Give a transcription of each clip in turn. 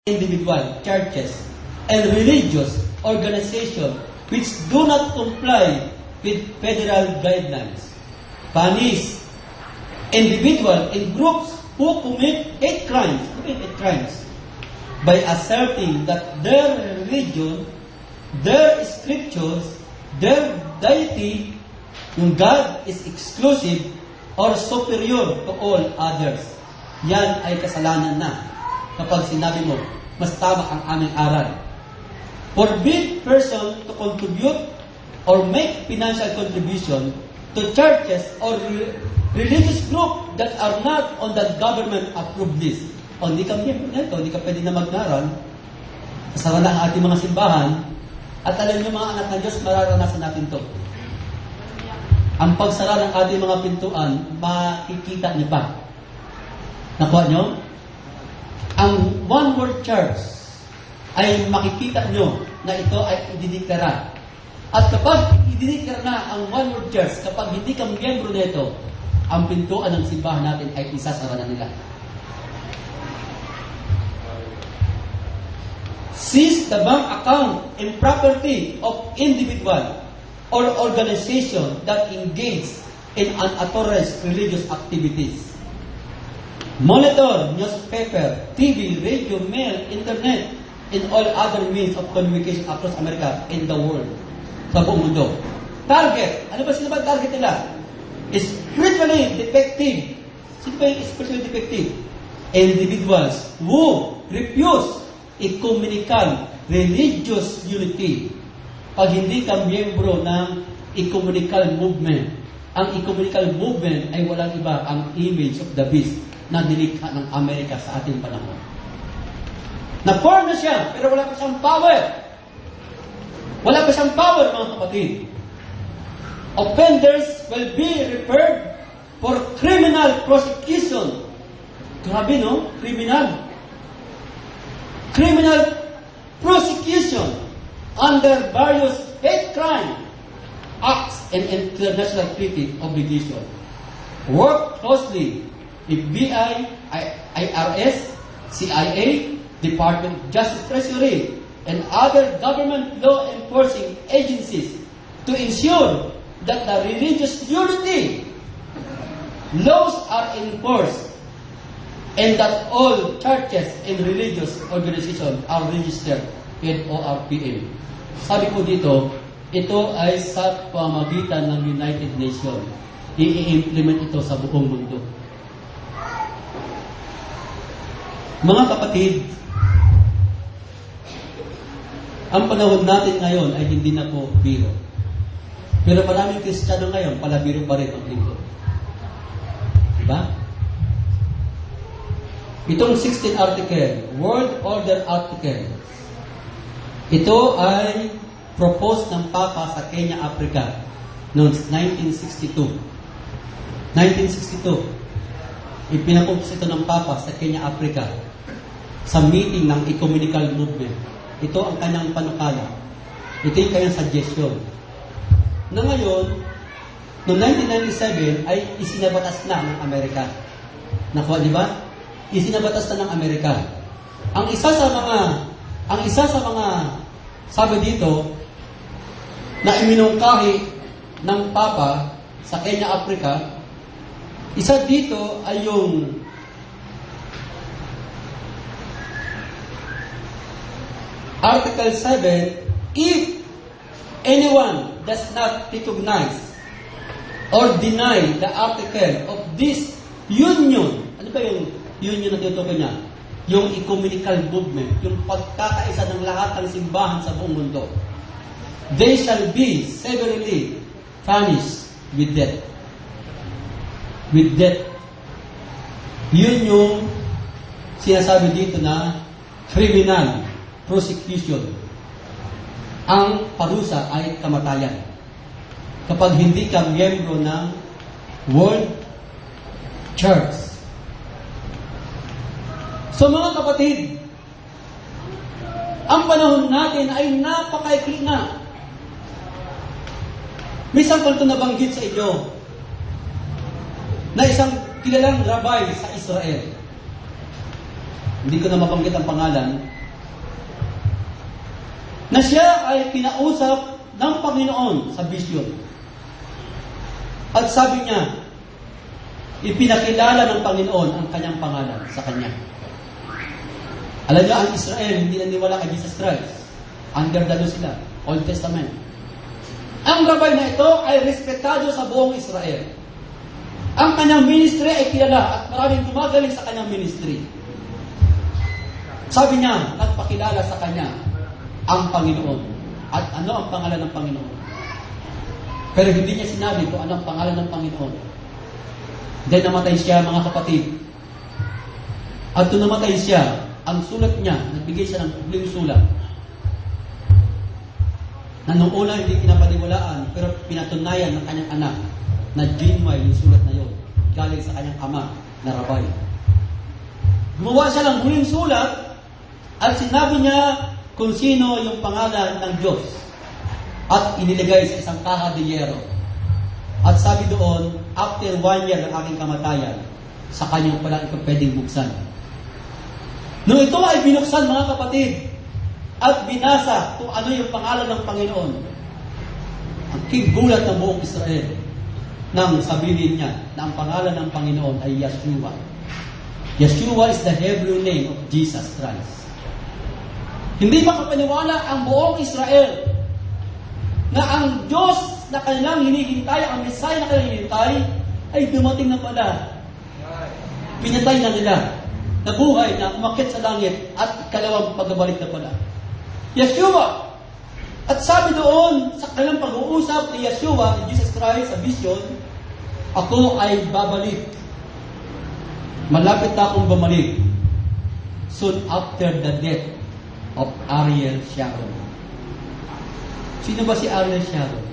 individual churches and religious organizations which do not comply with federal guidelines, punish individuals and groups who commit hate crimes by asserting that their religion, their scriptures, their deity, yung God is exclusive or superior to all others. Yan ay kasalanan na. Kapag sinabi mo, mas tama ang aming aral. Forbid person to contribute or make financial contribution to churches or religious group that are not on the government-approved list. O hindi ka miyembro hindi ka pwede na mag-aral. Kasama na ang ating mga simbahan. At alam niyo mga anak ng Diyos, mararanasan natin to. Ang pagsara ng ating mga pintuan, makikita niyo ba? Nakuha niyo? Ang One World Church ay makikita nyo na ito ay ididiklara. At kapag ididiklara na ang One World Church, kapag hindi ka miyembro nito, ang pintuan ng simbahan natin ay isasara na nila. Seize the bank account and property of individual or organization that engage in unauthorized religious activities. Monitor newspaper, TV, radio, mail, internet, and all other means of communication across America and the world. Sa buong mundo. Target. Ano ba sila ba target nila? Spiritually defective. Sino ba yung spiritually defective? Individuals who refuse ecumenical religious unity. Pag hindi ka miyembro ng ecumenical movement, ang ecumenical movement ay walang iba ang image of the beast na nilikha ng Amerika sa ating panahon. Na-form na siya, pero wala pa siyang power. Wala pa siyang power, mga kapatid. Offenders will be referred for criminal prosecution. Grabe, no? Criminal. Criminal prosecution under various hate crime acts and international treaty obligation. Work closely FBI, IRS, CIA, Department of Justice Treasury, and other government law enforcing agencies to ensure that the religious unity laws are enforced and that all churches and religious organizations are registered with ORPM. Sabi ko dito, ito ay sa pamagitan ng United Nations. I-implement ito sa buong mundo. Mga kapatid, ang panahon natin ngayon ay hindi na po biro. Pero maraming Kristiyano ngayon, palabiro pa rin ang lingkod. Diba? Itong 16 article, World Order Article, ito ay proposed ng Papa sa Kenya, Africa noong 1962. 1962. Ipinapropose ito ng Papa sa Kenya, Africa sa meeting ng ecumenical movement. Ito ang kanyang panukala. Ito yung kanyang suggestion. Na ngayon, noong 1997 ay isinabatas na ng Amerika. Nakuha, di ba? Isinabatas na ng Amerika. Ang isa sa mga sabi dito na iminungkahi ng Papa sa Kenya, Africa, isa dito ay yung Article 7, if anyone does not recognize or deny the article of this union, ano ba yung union na tinutukoy niya? Yung ecumenical movement, yung pagkakaisa ng lahat ng simbahan sa buong mundo, they shall be severely punished with death. With death. Yun yung sinasabi dito na criminal prosecution. Ang parusa ay kamatayan. Kapag hindi ka miyembro ng World Church. So mga kapatid, ang panahon natin ay napakaikli na. May sampal ito nabanggit sa inyo na isang kilalang rabbi sa Israel. Hindi ko na mabanggit ang pangalan, na siya ay kinausap ng Panginoon sa vision. At sabi niya, ipinakilala ng Panginoon ang kanyang pangalan sa kanya. Alam niyo, ang Israel hindi naniwala kay Jesus Christ. Under the law sila, Old Testament. Ang rabay na ito ay respetado sa buong Israel. Ang kanyang ministry ay kilala at maraming gumagaling sa kanyang ministry. Sabi niya, nagpakilala sa kanya ang Panginoon. At ano ang pangalan ng Panginoon? Pero hindi niya sinabi kung ano ang pangalan ng Panginoon. Then namatay siya, mga kapatid. At nung namatay siya, ang sulat niya, nagbigay siya ng kubling sulat. Na noong una hindi pinapaniwalaan, pero pinatunayan ng kanyang anak na genuine yung sulat na yun. Galing sa kanyang ama na rabay. Gumawa siya ng huling sulat at sinabi niya kung sino yung pangalan ng Diyos. At inilagay sa isang kaha de yero. At sabi doon, after 1 year ng aking kamatayan, sa kanyang pala ito pwedeng buksan. Nung ito ay binuksan, mga kapatid, at binasa kung ano yung pangalan ng Panginoon, ang kigulat ng buong Israel nang sabihin niya na ang pangalan ng Panginoon ay Yeshua. Yeshua is the Hebrew name of Jesus Christ. Hindi makapaniwala ang buong Israel na ang Diyos na kanilang hinihintay, ang Messiah na kanilang hinihintay, ay dumating na pala. Pinatay na nila. Nabuhay na, umakyat sa langit, at ikalawang pagbabalik na pala. Yeshua! At sabi doon, sa kanilang pag-uusap ni Yeshua, ni Jesus Christ, sa vision, ako ay babalik. Malapit na akong bumalik. Soon after the death of Ariel Sharon. Sino ba si Ariel Sharon?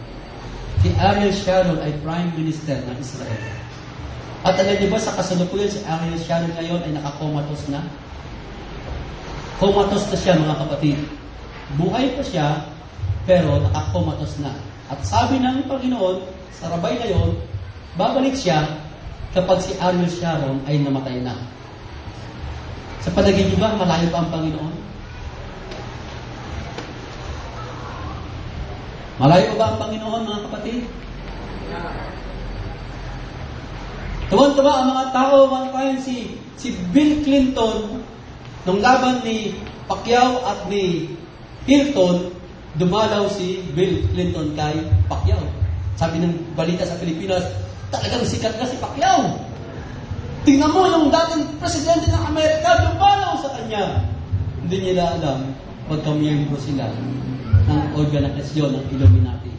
Si Ariel Sharon ay Prime Minister ng Israel. At alam niyo ba sa kasalukuyan si Ariel Sharon ngayon ay nakakomatos na? Komatos na siya, mga kapatid. Buhay pa siya, pero nakakomatos na. At sabi ng Panginoon, sa rabay na yon, babalik siya kapag si Ariel Sharon ay namatay na. Sa palagay niyo ba, malayo pa ang Panginoon? Malayo ba ang Panginoon, mga kapatid? Tuwan-tuwa ang mga tao, one time si Bill Clinton, nung laban ni Pacquiao at ni Hilton, dumalaw si Bill Clinton kay Pacquiao. Sabi ng balita sa Pilipinas, talagang sikat na si Pacquiao. Tingnan mo yung dating presidente ng Amerika, dumalaw sa kanya. Hindi nila alam, magkamiyembro sila ng organisasyon ng Illuminati.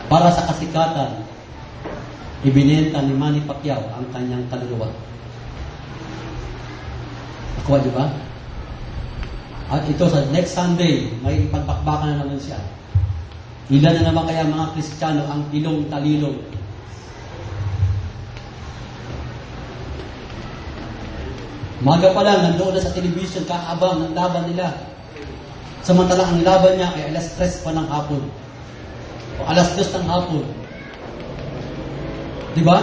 Para sa kasikatan, ibinenta ni Manny Pacquiao ang kanyang kaluluwa. Nakuha, di ba? At ito sa next Sunday, may ipagpakbakan na naman siya. Ilan na naman kaya mga Kristiyano ang ilong talilong? Maga pa lang, nandoon na sa television, kaabang ng laban nila. Samantala, ang laban niya ay alas 3 pa ng hapon. O alas 2 ng hapon. Di ba?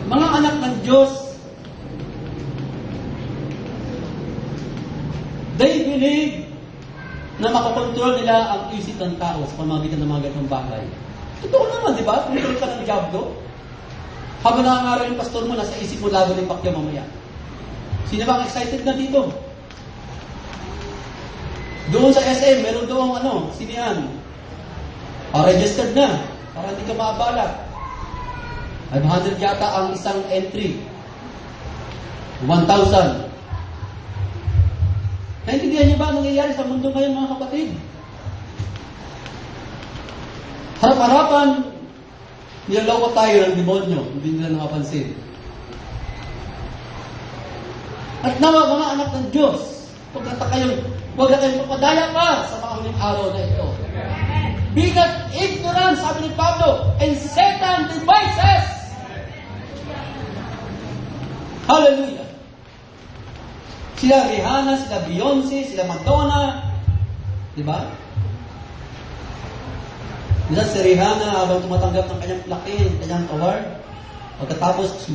Mga anak ng Diyos, they believe na makakontrol nila ang isip ng tao sa pamamagitan ng mga ganitong bagay. Totoo naman, di ba? Control ka ng diablo. Habang nangangaral yung pastor mo, nasa isip mo laban ng Pacquiao mamaya. Sino ba ang excited na dito? Doon sa SM, meron doon sino yan? Registered na, para hindi ka maabala. 500 yata ang isang entry. 1,000. Naintindihan niyo ba ang nangyayari sa mundo ngayon, mga kapatid? Harap-harapan, nilalawa tayo ng demonyo, hindi nila nakapansin. At nawa, mga anak ng Diyos, huwag na kayong mapadaya pa sa mga huling araw na ito. Be not ignorant, sabi ni Pablo, and Satan devices. Hallelujah. Sila Rihanna, sila Beyonce, sila Madonna. Diba? Minsan si Rihanna, habang tumatanggap ng kanyang laki, kanyang award, pagkatapos